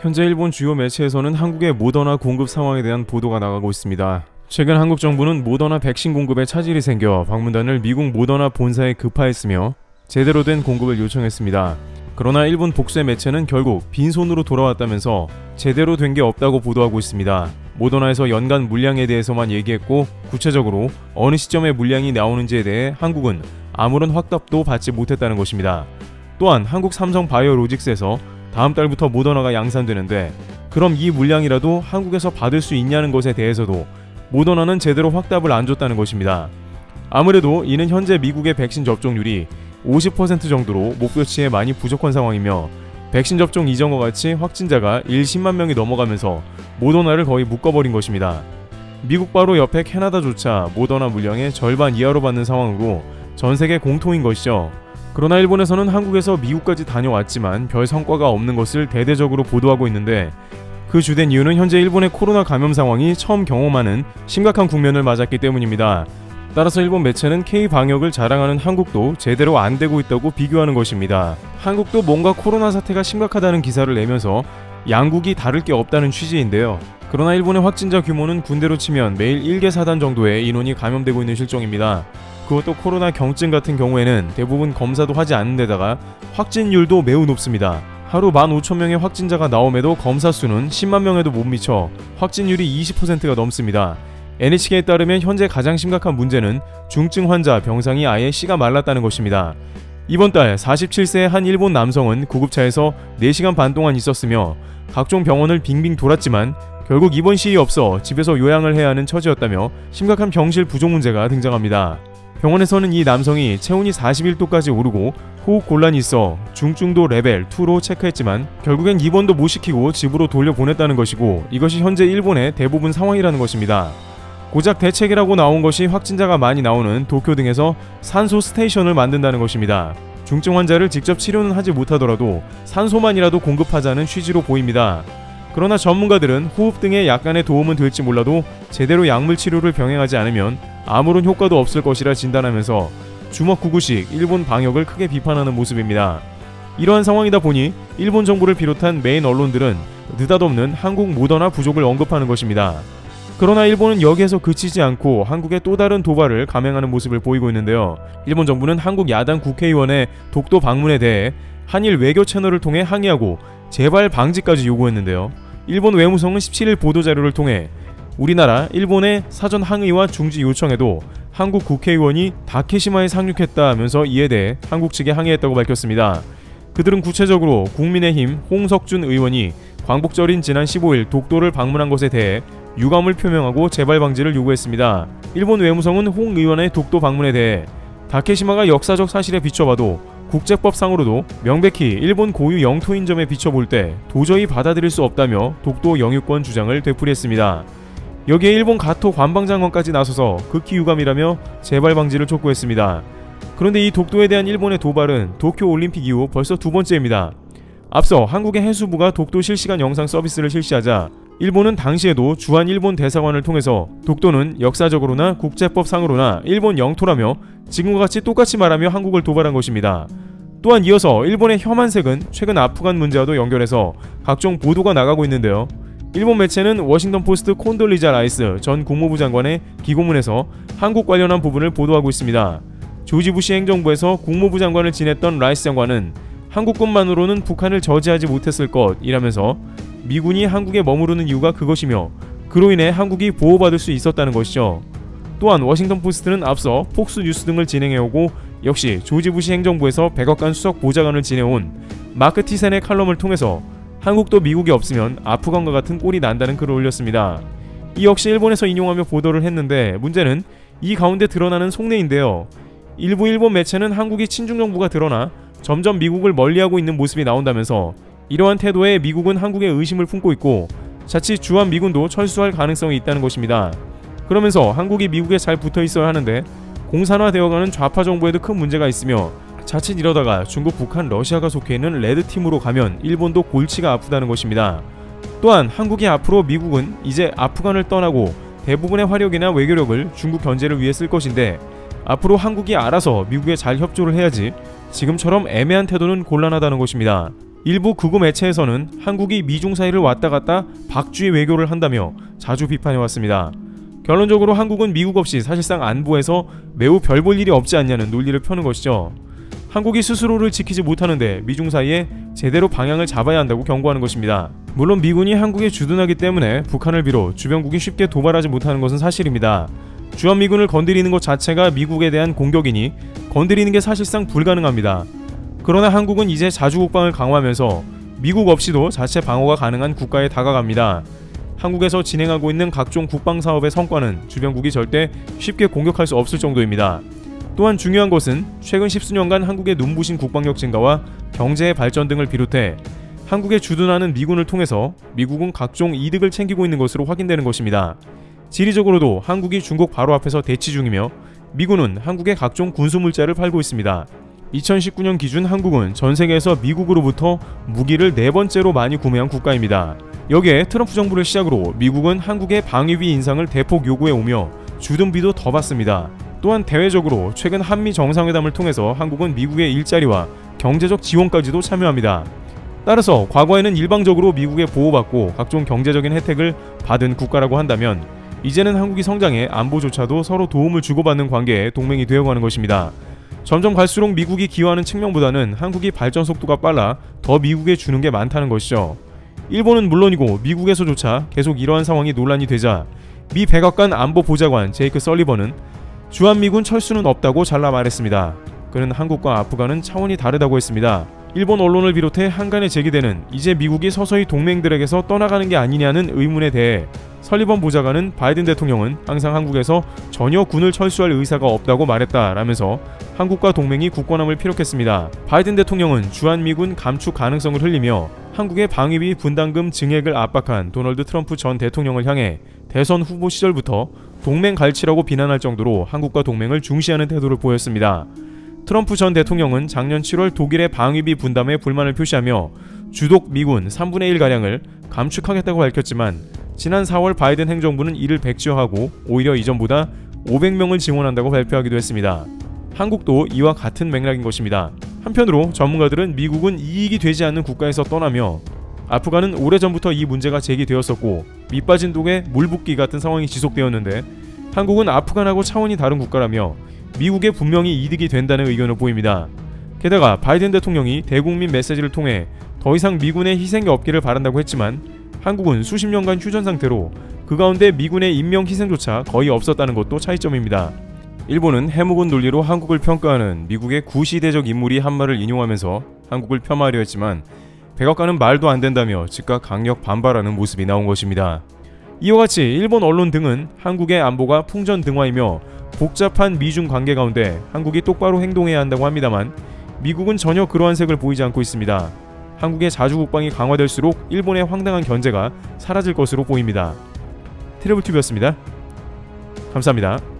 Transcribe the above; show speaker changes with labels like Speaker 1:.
Speaker 1: 현재 일본 주요 매체에서는 한국의 모더나 공급 상황에 대한 보도가 나가고 있습니다. 최근 한국 정부는 모더나 백신 공급에 차질이 생겨 방문단을 미국 모더나 본사에 급파했으며 제대로 된 공급을 요청했습니다. 그러나 일본 복수의 매체는 결국 빈손으로 돌아왔다면서 제대로 된 게 없다고 보도하고 있습니다. 모더나에서 연간 물량에 대해서만 얘기했고 구체적으로 어느 시점에 물량이 나오는지에 대해 한국은 아무런 확답도 받지 못했다는 것입니다. 또한 한국 삼성 바이오로직스에서 다음 달부터 모더나가 양산되는데 그럼 이 물량이라도 한국에서 받을 수 있냐는 것에 대해서도 모더나는 제대로 확답을 안 줬다는 것입니다. 아무래도 이는 현재 미국의 백신 접종률이 50% 정도로 목표치에 많이 부족한 상황이며 백신 접종 이전과 같이 확진자가 10만 명이 넘어가면서 모더나를 거의 묶어버린 것입니다. 미국 바로 옆에 캐나다조차 모더나 물량의 절반 이하로 받는 상황으로 전세계 공통인 것이죠. 그러나 일본에서는 한국에서 미국까지 다녀왔지만 별 성과가 없는 것을 대대적으로 보도하고 있는데 그 주된 이유는 현재 일본의 코로나 감염 상황이 처음 경험하는 심각한 국면을 맞았기 때문입니다. 따라서 일본 매체는 K-방역을 자랑하는 한국도 제대로 안 되고 있다고 비교하는 것입니다. 한국도 뭔가 코로나 사태가 심각하다는 기사를 내면서 양국이 다를 게 없다는 취지인데요. 그러나 일본의 확진자 규모는 군대로 치면 매일 1개 사단 정도의 인원이 감염되고 있는 실정입니다. 그것도 코로나 경증 같은 경우에는 대부분 검사도 하지 않는 데다가 확진율도 매우 높습니다. 하루 15,000명의 확진자가 나옴에도 검사 수는 10만 명에도 못 미쳐 확진율이 20%가 넘습니다. NHK에 따르면 현재 가장 심각한 문제는 중증 환자 병상이 아예 씨가 말랐다는 것입니다. 이번 달 47세의 한 일본 남성은 구급차에서 4시간 반 동안 있었으며 각종 병원을 빙빙 돌았지만 결국 입원 시이 없어 집에서 요양을 해야 하는 처지였다며 심각한 병실 부족 문제가 등장합니다. 병원에서는 이 남성이 체온이 41도까지 오르고 호흡 곤란이 있어 중증도 레벨 2로 체크했지만 결국엔 입원도 못 시키고 집으로 돌려보냈다는 것이고 이것이 현재 일본의 대부분 상황이라는 것입니다. 고작 대책이라고 나온 것이 확진자가 많이 나오는 도쿄 등에서 산소 스테이션을 만든다는 것입니다. 중증 환자를 직접 치료는 하지 못하더라도 산소만이라도 공급하자는 취지로 보입니다. 그러나 전문가들은 호흡 등의 약간의 도움은 될지 몰라도 제대로 약물 치료를 병행하지 않으면 아무런 효과도 없을 것이라 진단하면서 주먹구구식 일본 방역을 크게 비판하는 모습입니다. 이러한 상황이다 보니 일본 정부를 비롯한 메인 언론들은 느닷없는 한국 모더나 부족을 언급하는 것입니다. 그러나 일본은 여기에서 그치지 않고 한국의 또 다른 도발을 감행하는 모습을 보이고 있는데요. 일본 정부는 한국 야당 국회의원의 독도 방문에 대해 한일 외교 채널을 통해 항의하고 재발 방지까지 요구했는데요. 일본 외무성은 17일 보도자료를 통해 우리나라, 일본의 사전 항의와 중지 요청에도 한국 국회의원이 다케시마에 상륙했다 하면서 이에 대해 한국 측에 항의했다고 밝혔습니다. 그들은 구체적으로 국민의힘 홍석준 의원이 광복절인 지난 15일 독도를 방문한 것에 대해 유감을 표명하고 재발 방지를 요구했습니다. 일본 외무성은 홍 의원의 독도 방문에 대해 다케시마가 역사적 사실에 비춰봐도 국제법상으로도 명백히 일본 고유 영토인 점에 비춰볼 때 도저히 받아들일 수 없다며 독도 영유권 주장을 되풀이했습니다. 여기에 일본 가토 관방장관까지 나서서 극히 유감이라며 재발 방지를 촉구했습니다. 그런데 이 독도에 대한 일본의 도발은 도쿄올림픽 이후 벌써 두 번째입니다. 앞서 한국의 해수부가 독도 실시간 영상 서비스를 실시하자 일본은 당시에도 주한 일본 대사관을 통해서 독도는 역사적으로나 국제법상으로나 일본 영토라며 지금과 같이 똑같이 말하며 한국을 도발한 것입니다. 또한 이어서 일본의 혐한색은 최근 아프간 문제와도 연결해서 각종 보도가 나가고 있는데요. 일본 매체는 워싱턴 포스트 콘돌리자 라이스 전 국무부 장관의 기고문에서 한국 관련한 부분을 보도하고 있습니다. 조지 부시 행정부에서 국무부 장관을 지냈던 라이스 장관은 한국군만으로는 북한을 저지하지 못했을 것이라면서 미군이 한국에 머무르는 이유가 그것이며 그로 인해 한국이 보호받을 수 있었다는 것이죠. 또한 워싱턴 포스트는 앞서 폭스 뉴스 등을 진행해오고 역시 조지 부시 행정부에서 백악관 수석 보좌관을 지내온 마크 티센의 칼럼을 통해서 한국도 미국이 없으면 아프간과 같은 꼴이 난다는 글을 올렸습니다. 이 역시 일본에서 인용하며 보도를 했는데 문제는 이 가운데 드러나는 속내인데요. 일부 일본 매체는 한국이 친중정부가 드러나 점점 미국을 멀리하고 있는 모습이 나온다면서 이러한 태도에 미국은 한국에 의심을 품고 있고 자칫 주한 미군도 철수할 가능성이 있다는 것입니다. 그러면서 한국이 미국에 잘 붙어있어야 하는데 공산화되어가는 좌파 정부에도 큰 문제가 있으며 자칫 이러다가 중국, 북한, 러시아가 속해있는 레드팀으로 가면 일본도 골치가 아프다는 것입니다. 또한 한국이 앞으로 미국은 이제 아프간을 떠나고 대부분의 화력이나 외교력을 중국 견제를 위해 쓸 것인데 앞으로 한국이 알아서 미국에 잘 협조를 해야지 지금처럼 애매한 태도는 곤란하다는 것입니다. 일부 극우 매체에서는 한국이 미중 사이를 왔다 갔다 박쥐 외교를 한다며 자주 비판해왔습니다. 결론적으로 한국은 미국 없이 사실상 안보에서 매우 별 볼 일이 없지 않냐는 논리를 펴는 것이죠. 한국이 스스로를 지키지 못하는데 미중 사이에 제대로 방향을 잡아야 한다고 경고하는 것입니다. 물론 미군이 한국에 주둔하기 때문에 북한을 비롯 주변국이 쉽게 도발하지 못하는 것은 사실입니다. 주한미군을 건드리는 것 자체가 미국에 대한 공격이니 건드리는 게 사실상 불가능합니다. 그러나 한국은 이제 자주국방을 강화하면서 미국 없이도 자체 방어가 가능한 국가에 다가갑니다. 한국에서 진행하고 있는 각종 국방사업의 성과는 주변국이 절대 쉽게 공격할 수 없을 정도입니다. 또한 중요한 것은 최근 십수년간 한국의 눈부신 국방력 증가와 경제의 발전 등을 비롯해 한국에 주둔하는 미군을 통해서 미국은 각종 이득을 챙기고 있는 것으로 확인되는 것입니다. 지리적으로도 한국이 중국 바로 앞에서 대치 중이며 미군은 한국에 각종 군수물자를 팔고 있습니다. 2019년 기준 한국은 전세계에서 미국으로부터 무기를 4번째로 많이 구매한 국가입니다. 여기에 트럼프 정부를 시작으로 미국은 한국의 방위비 인상을 대폭 요구해 오며 주둔비도 더 받습니다. 또한 대외적으로 최근 한미 정상회담을 통해서 한국은 미국의 일자리와 경제적 지원까지도 참여합니다. 따라서 과거에는 일방적으로 미국에 보호받고 각종 경제적인 혜택을 받은 국가라고 한다면 이제는 한국이 성장해 안보조차도 서로 도움을 주고받는 관계에 동맹이 되어가는 것입니다. 점점 갈수록 미국이 기여하는 측면보다는 한국이 발전 속도가 빨라 더 미국에 주는 게 많다는 것이죠. 일본은 물론이고 미국에서조차 계속 이러한 상황이 논란이 되자 미 백악관 안보보좌관 제이크 설리번은 주한미군 철수는 없다고 잘라 말했습니다. 그는 한국과 아프간은 차원이 다르다고 했습니다. 일본 언론을 비롯해 한간에 제기되는 이제 미국이 서서히 동맹들에게서 떠나가는 게 아니냐는 의문에 대해 설리번 보좌관은 바이든 대통령은 항상 한국에서 전혀 군을 철수할 의사가 없다고 말했다라면서 한국과 동맹이 굳건함을 피력했습니다. 바이든 대통령은 주한미군 감축 가능성을 흘리며 한국의 방위비 분담금 증액을 압박한 도널드 트럼프 전 대통령을 향해 대선 후보 시절부터 동맹 갈치라고 비난할 정도로 한국과 동맹을 중시하는 태도를 보였습니다. 트럼프 전 대통령은 작년 7월 독일의 방위비 분담에 불만을 표시하며 주독 미군 3분의 1가량을 감축하겠다고 밝혔지만 지난 4월 바이든 행정부는 이를 백지화하고 오히려 이전보다 500명을 지원한다고 발표하기도 했습니다. 한국도 이와 같은 맥락인 것입니다. 한편으로 전문가들은 미국은 이익이 되지 않는 국가에서 떠나며 아프간은 오래전부터 이 문제가 제기되었었고 밑빠진 독에 물 붓기 같은 상황이 지속되었는데 한국은 아프간하고 차원이 다른 국가라며 미국에 분명히 이득이 된다는 의견을 보입니다. 게다가 바이든 대통령이 대국민 메시지를 통해 더 이상 미군의 희생이 없기를 바란다고 했지만 한국은 수십 년간 휴전 상태로 그 가운데 미군의 인명 희생조차 거의 없었다는 것도 차이점입니다. 일본은 해묵은 논리로 한국을 평가하는 미국의 구시대적 인물이 한 말을 인용하면서 한국을 폄하하려 했지만 백악관은 말도 안 된다며 즉각 강력 반발하는 모습이 나온 것입니다. 이와 같이 일본 언론 등은 한국의 안보가 풍전등화이며 복잡한 미중 관계 가운데 한국이 똑바로 행동해야 한다고 합니다만 미국은 전혀 그러한 색을 보이지 않고 있습니다. 한국의 자주국방이 강화될수록 일본의 황당한 견제가 사라질 것으로 보입니다. 트래블튜브였습니다. 감사합니다.